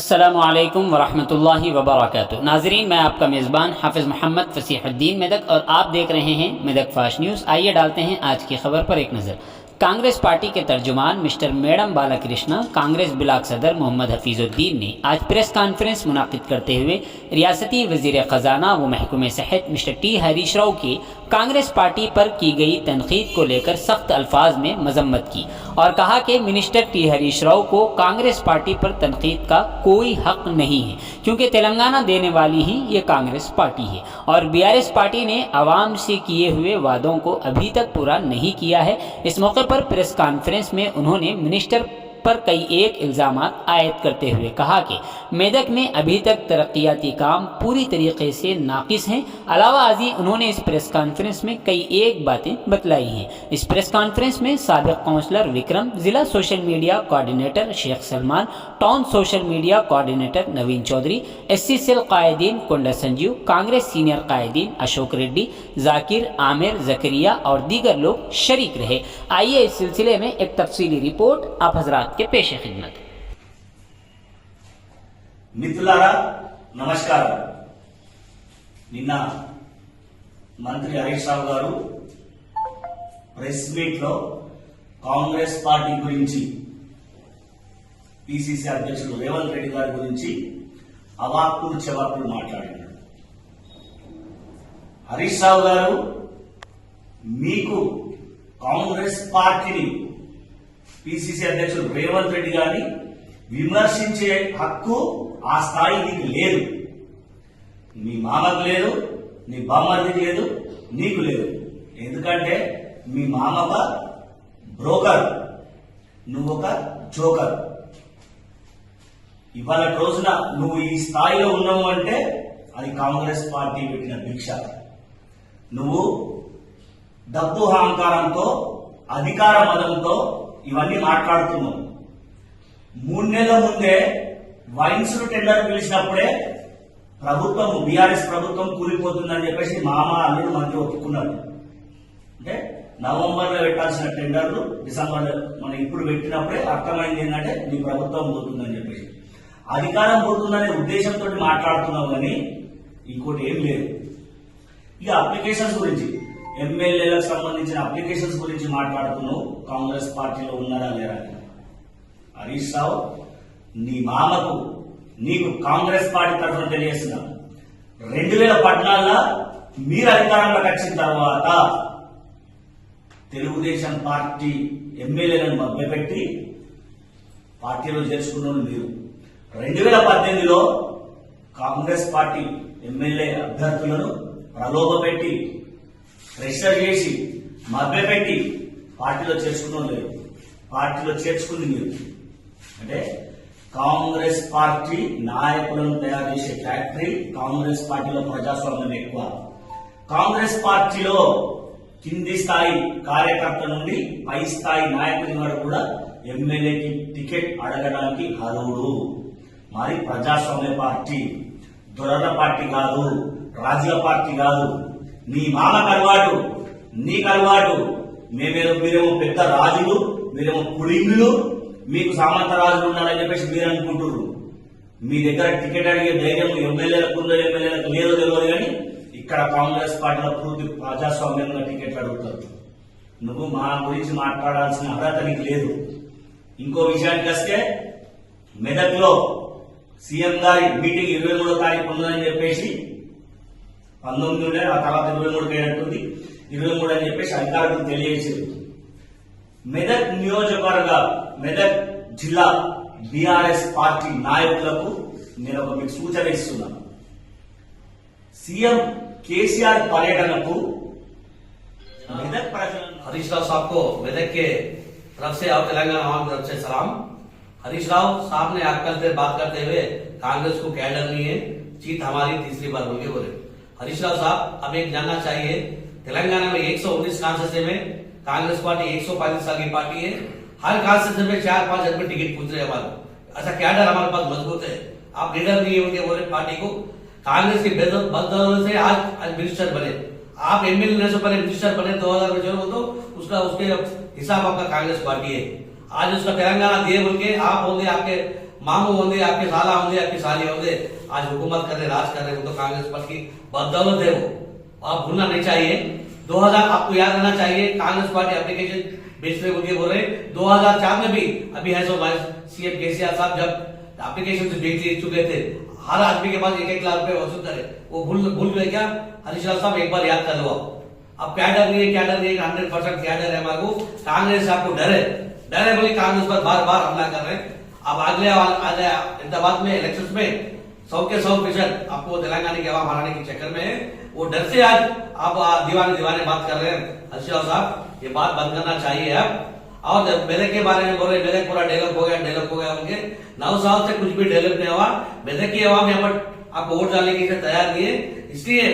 अस्सलामुअलैकुम वरहमतुल्लाहि वबरकातुहू। नाजरीन, मैं आपका मेज़बान हाफिज़ मोहम्मद फ़सीहुद्दीन मेदक और आप देख रहे हैं मेदक फास्ट न्यूज़। आइए डालते हैं आज की खबर पर एक नज़र। कांग्रेस पार्टी के तर्जुमान mister madam Balakrishna Congress block सदर मोहम्मद हफीज़ुद्दीन ने आज प्रेस कॉन्फ्रेंस मुनाकिद करते हुए रियासती वज़ीर ख़जाना व महकूम सेहत मिस्टर टी हरीश राव की कांग्रेस पार्टी पर की गई तनकीद को लेकर सख्त अल्फाज में मजम्मत की और कहा कि मिनिस्टर टी हरीश राव को कांग्रेस पार्टी पर तनकीद का कोई हक नहीं है, क्योंकि तेलंगाना देने वाली ही ये कांग्रेस पार्टी है और बीआरएस पार्टी ने आवाम से किए हुए वादों को अभी तक पूरा नहीं किया है। इस मौके पर प्रेस कॉन्फ्रेंस में उन्होंने मिनिस्टर पर कई एक इल्ज़ामात आयद करते हुए कहा कि मेदक में अभी तक तरक्याती काम पूरी तरीके से नाकिस हैं। अलावा आजी उन्होंने इस प्रेस कॉन्फ्रेंस में कई एक बातें बतलाई हैं। इस प्रेस कॉन्फ्रेंस में साबिक काउंसलर विक्रम, ज़िला social media coordinator Sheikh Salman, town social media coordinator Naveen Chaudhary, SC cell कायदीन कोंडा संजीव, कांग्रेस सीनियर कायदीन अशोक रेड्डी, जाकिर, आमिर, जकरिया और दीगर लोग शरीक रहे। आइए इस सिलसिले में एक तफसीली रिपोर्ट आप हजरात के पेशे खिदमत। మిత్రులారా నమస్కారం। నిన్న మంత్రి హరీష్ రావు గారు ప్రెస్ మీట్ లో కాంగ్రెస్ పార్టీ గురించి, పిసిసి అధ్యక్షుడు రేవంత్ రెడ్డి గారి గురించి అవాక్కులు చెవాక్కులు మాట్లాడారు। హరీష్ రావు గారు, మీకు కాంగ్రెస్ పార్టీని పిసిసి అధ్యక్షుడు రేవంత్ రెడ్డి గారిని విమర్శించే హక్కు, ఆ స్థాయి నీకు లేదు। మీ మామకు లేదు, నీ బామ్మర్దికి లేదు, నీకు లేదు। ఎందుకంటే మీ మామ ఒక బ్రోకర్, నువ్వు ఒక జోకర్। ఇవాళ రోజున నువ్వు ఈ స్థాయిలో ఉన్నావు అంటే అది కాంగ్రెస్ పార్టీ పెట్టిన భిక్ష। నువ్వు డబ్బు అహంకారంతో, అధికార మదంతో ఇవన్నీ మాట్లాడుతున్నావు। 3 నెలల ముందే వైన్స్ టెండర్ పిలిచినప్పుడే ప్రభుత్వం, బీఆర్ఎస్ ప్రభుత్వం కూలిపోతుందని చెప్పేసి మామ అల్లుడు మంత్రి ఒప్పుకున్నారు। అంటే నవంబర్ లో పెట్టాల్సిన టెండర్లు డిసెంబర్ మనం ఇప్పుడు పెట్టినప్పుడే అర్థమైంది ఏంటంటే నీ ప్రభుత్వం పోతుందని చెప్పేసి, అధికారం పోతుందనే ఉద్దేశంతో మాట్లాడుతున్నావు కానీ ఇంకోటి ఏం లేదు। ఇక అప్లికేషన్స్ గురించి, ఎమ్మెల్యేలకు సంబంధించిన అప్లికేషన్స్ గురించి మాట్లాడుతున్నావు, కాంగ్రెస్ పార్టీలో ఉన్నారా లేరా? హరీష్ రావు, నీ మామకు నీకు కాంగ్రెస్ పార్టీ తరఫున తెలియజేస్తున్నా, 2014లో మీరు అధికారంలోకి వచ్చిన తర్వాత తెలుగుదేశం పార్టీ ఎమ్మెల్యేలను మభ్యపెట్టి పార్టీలో చేర్చుకున్న మీరు 2018లో కాంగ్రెస్ పార్టీ ఎమ్మెల్యే అభ్యర్థులను ప్రలోభపెట్టి, ప్రెషర్ చేసి, మభ్యపెట్టి పార్టీలో చేర్చుకున్న లేదు। పార్టీలో చేర్చుకుంది మీరు। అంటే కాంగ్రెస్ పార్టీ నాయకులను తయారు చేసే ఫ్యాక్టరీ, కాంగ్రెస్ పార్టీలో ప్రజాస్వామ్యం ఎక్కువ। కాంగ్రెస్ పార్టీలో కింది స్థాయి కార్యకర్త నుండి పై స్థాయి నాయకుని వరకు కూడా ఎమ్మెల్యేకి టికెట్ అడగడానికి అర్హుడు। మరి ప్రజాస్వామ్య పార్టీ, దొరల పార్టీ కాదు, రాజుల పార్టీ కాదు। నీ మామకు అలవాటు, నీకు అలవాటు, మీరేమో పెద్ద రాజులు, మీరేమో పుడింగులు, మీకు సామంత రాజులు ఉన్నారని చెప్పేసి మీరు అనుకుంటున్నారు। మీ దగ్గర టికెట్ అడిగే ధైర్యం ఎమ్మెల్యేలకు ఉందో ఎమ్మెల్యేలకు లేదో తెలియదు, కానీ ఇక్కడ కాంగ్రెస్ పార్టీలో పూర్తి ప్రజాస్వామ్యంగా టికెట్లు అడుగుతారు। నువ్వు మా గురించి మాట్లాడాల్సిన అర్హత నీకు లేదు। ఇంకో విషయానికి వస్తే, మెదక్ లో సీఎం గారి మీటింగ్ 23వ తారీఖు ఉందని చెప్పేసి 19 ఉండే, ఆ తర్వాత 23కి అయినట్టుంది, 23 అని చెప్పేసి అధికారులకు తెలియజేశారు। మెదక్ నియోజకవర్గ, మెదక్ జిల్లా బీఆర్ఎస్ పార్టీ నాయకులకు నేను ఒక మీకు సూచన ఇస్తున్నాను। సీఎం కేసీఆర్ पर्यटनకు मेदक प्रजन, हरीश राव साहब को मेदक के तरफ से और तेलंगाना आवाम की तरफ से सलाम। हरीश राव साहब ने आजकल से बात करते हुए कांग्रेस को कैडर नहीं है, जीत हमारी तीसरी बार होगी बोले। हरीश राव साहब, अब एक जानना चाहिए, तेलंगाना में 119 कॉन्स्टिट्यूंसी में कांग्रेस पार्टी 135 साल की पार्टी है। हर कॉन्स्टिट्यूंसी में 4-5 आदमी टिकट पूछ रहे हमारे। अच्छा, कैडर हमारे पास मजबूत है, आप लीडर नहीं होंगे बोले पार्टी को। कांग्रेस की बदौलत से आज मिनिस्टर बने, आप एमएलए से पहले मिनिस्टर बने 2000 में जो तो उसका उसके हिसाब आपका कांग्रेस पार्टी है। आज उसका तेलंगाना दिए बोल के आप बोल आपके मामू होंगे, आपके साला होंगे, आपकी साली होंगे, आज हुकूमत कर रहे, राज कर रहे, वो तो कांग्रेस पार्टी की बदौलत है। वो आप भूलना नहीं चाहिए। 2000 आपको याद रहना चाहिए, कांग्रेस पार्टी एप्लीकेशन बेचने को बोल रहे 2004 में भी अभी है सो सीएम केसीआर साहब जब एप्लीकेशन से बेच चुके थे, हर आदमी के पास 1-1 लाख रुपए वसूल करे, वो भूल गए क्या? हरीश राव साहब एक बार याद कर लो। अब क्या डर नहीं है, 100% क्या डर है हमारे को? कांग्रेस आपको डर है बोली कांग्रेस पर बार बार हमला कर रहे हैं। अब अगले इलाहाबाद में इलेक्शन में 100% आपको तेलंगाना की आवाम हराने के चक्कर में वो डर से आज आप दीवाने बात कर रहे हैं। हरीश राव साहब ये बात बंद करना चाहिए अब। और मेदक के बारे में बोल रहे, मेदक पूरा डेवलप हो गया उनके 9 साल से कुछ भी डेवलप नहीं हुआ। मेदक की आवाम यहाँ पर आपको वोट डालने के लिए तैयार नहीं है, इसलिए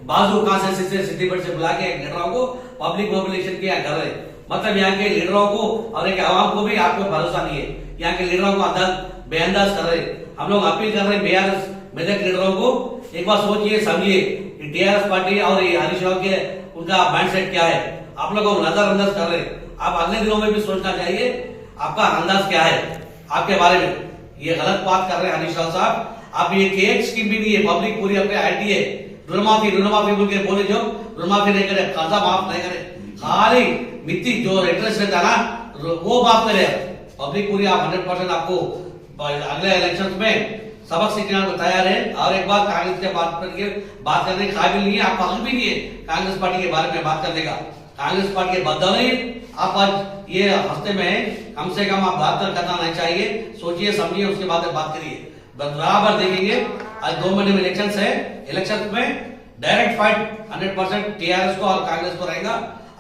बाजू कांस्टिट्यूंसी से सिटी से बुला के लीडरों को पब्लिक मोबिलाइजेशन किया कर रहे, मतलब यहाँ के लीडरों को और एक आवाम को भी आपको भरोसा नहीं है, यहाँ के लीडरों को बेअंदाज कर रहे। हम लोग अपील कर रहे हैं बीआरएस मेदक लीडरों को, एक बार सोचिए समझिए टीआरएस पार्टी और हरीश राव के उनका माइंडसेट क्या है, आप लोगों को नजरअंदाज कर रहे। आप अगले दिनों में भी सोचना चाहिए आपका अंदाज क्या है आपके बारे में। ये गलत बात कर रहे हैं हरीश राव साहब। आप ये केक स्कीम भी नहीं है, पब्लिक पूरी अपने आईटी है, ऋणमाफी बोल के बोले जो ऋणमाफी नहीं करे, कर्जा माफ नहीं करे, खाली मिट्टी जो इंटरेस्ट रहता है ना वो माफ करे। पब्लिक पूरी आप 100% आपको अगले इलेक्शन में सबक सीखने को तैयार है। और एक बार कांग्रेस के बात करने के काबिल नहीं है, आप हक भी नहीं है कांग्रेस पार्टी के बारे में बात करने का। कांग्रेस पार्टी के बदौलत आप आज ये हफ्ते में कम से कम आप बात करना नहीं चाहिए, सोचिए समझिए उसके बाद बात करिए। बराबर देखेंगे आज 2 महीने में इलेक्शन है, इलेक्शन में डायरेक्ट फाइट 100% टीआरएस को और कांग्रेस को रहेगा।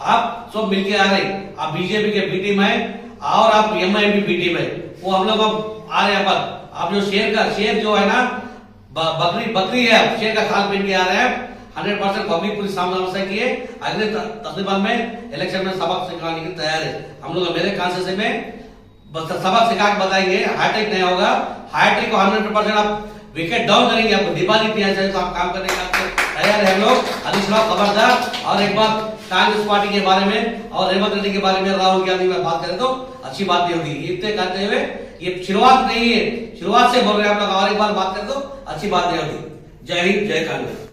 आप सब मिलके आ रहे, आप बीजेपी के बी टीम है और आप एमआईएम की बी टीम है, वो हम लोग अब आ रहे हैं। पर आप जो शेर जो है ना बकरी है, शेर का खाल पहन के आ रहे हैं। 100% पब्लिक पूरी सामने की है, अगले तकरीबन में इलेक्शन में सबक सिखाने की तैयार है। हम लोग मेरे कांस्टिट्यूंसी में सबक सिखा के बताएंगे, हाईटेक नहीं होगा, हाईटेक को 100% आप विकेट डाउन करेंगे, आपको दिवाली पे ऐसे आप काम करने का तैयार है हम लोग। हरीश राव खबरदार। और एक बात कांग्रेस पार्टी के बारे में और रेवंत रेड्डी के बारे में राहुल गांधी में बात करें तो अच्छी बात नहीं होगी। इतने कहते हुए ये शुरुआत नहीं है, शुरुआत से बोल रहे हैं आप लोग, और एक बार बात करें तो अच्छी बात नहीं होगी। जय हिंद, जय कांग्रेस।